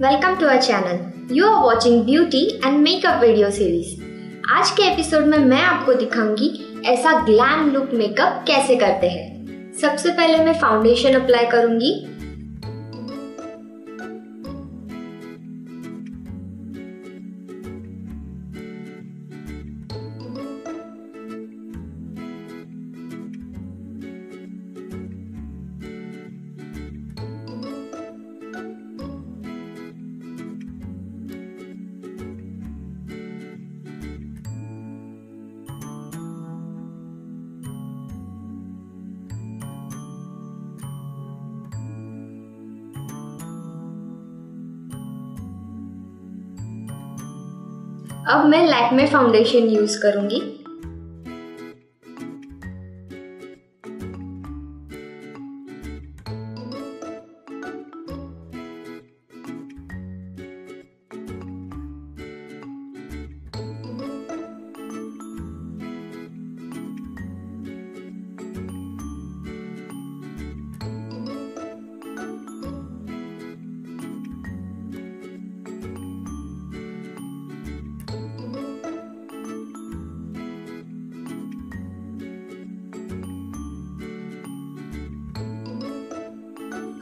Welcome to our channel. You are watching beauty and makeup video series. आज के episode में मैं आपको दिखाऊंगी ऐसा ग्लैम लुक मेकअप कैसे करते हैं। सबसे पहले मैं फाउंडेशन अप्लाई करूंगी। अब मैं लैक्मे फाउंडेशन यूज करूंगी।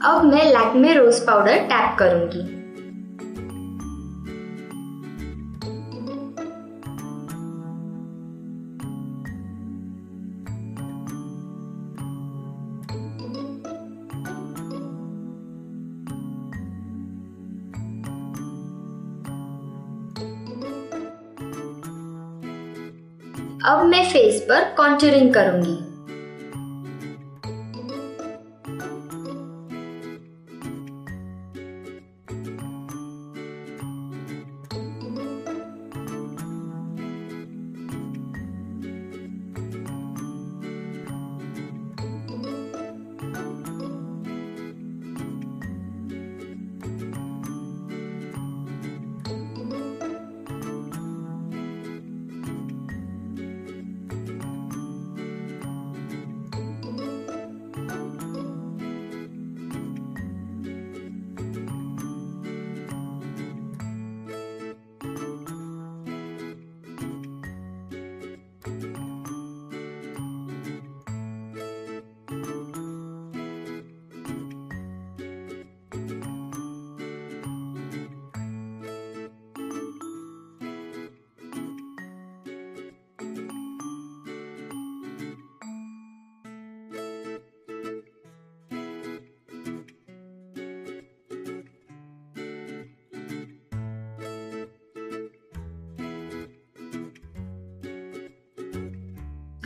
अब मैं लैक्मे रोज पाउडर टैप करूंगी। अब मैं फेस पर कॉन्टूरिंग करूंगी।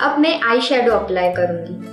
अब मैं आई शेडो अप्लाई करूंगी।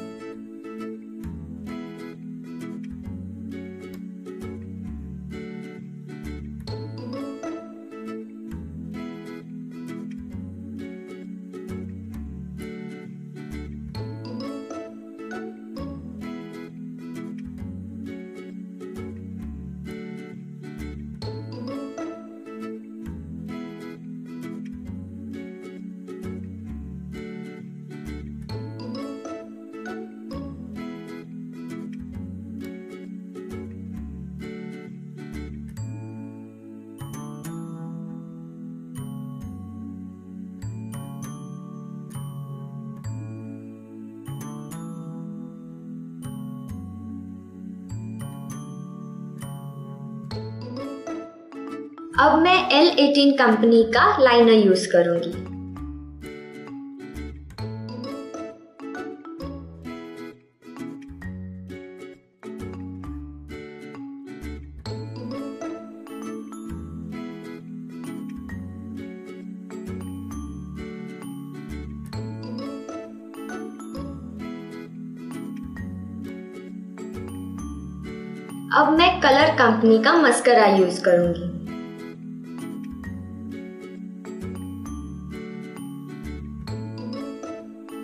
अब मैं L18 कंपनी का लाइनर यूज करूंगी। अब मैं कलर कंपनी का मस्करा यूज करूंगी।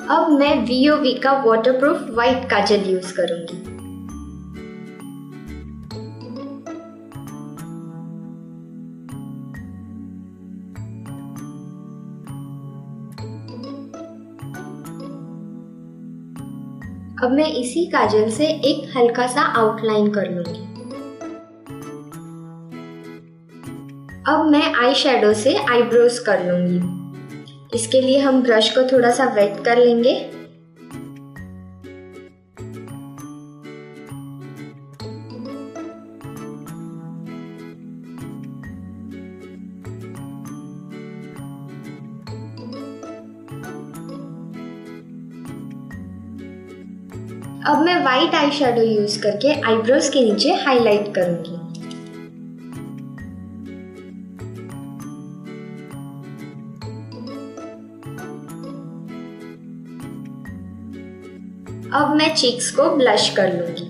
अब मैं VOV का वाटरप्रूफ व्हाइट काजल यूज करूंगी। अब मैं इसी काजल से एक हल्का सा आउटलाइन कर लूंगी। अब मैं आई शेडो से आईब्रोज कर लूंगी। इसके लिए हम ब्रश को थोड़ा सा वेट कर लेंगे। अब मैं वाइट आई शेडो यूज करके आईब्रोज के नीचे हाईलाइट करूंगी। अब मैं चीक्स को ब्लश कर लूंगी।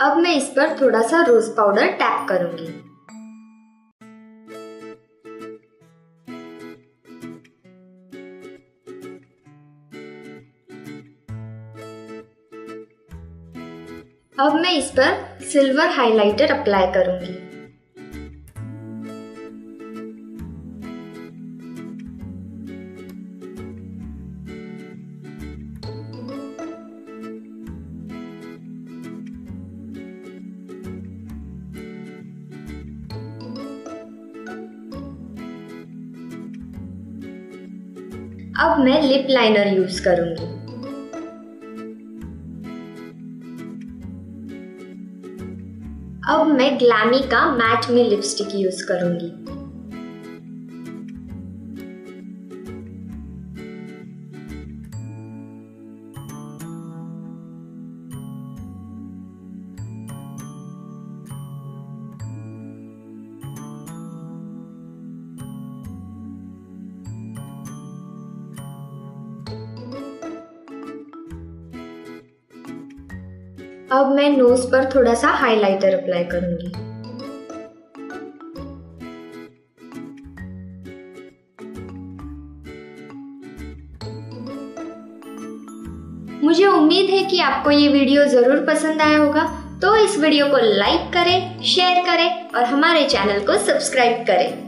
अब मैं इस पर थोड़ा सा रोज पाउडर टैप करूंगी। अब मैं इस पर सिल्वर हाइलाइटर अप्लाई करूंगी। अब मैं लिप लाइनर यूज करूंगी। अब मैं ग्लैमी का मैट में लिपस्टिक यूज करूंगी। अब मैं नोज पर थोड़ा सा हाइलाइटर अप्लाई करूंगी। मुझे उम्मीद है कि आपको ये वीडियो जरूर पसंद आया होगा, तो इस वीडियो को लाइक करें, शेयर करें और हमारे चैनल को सब्सक्राइब करें।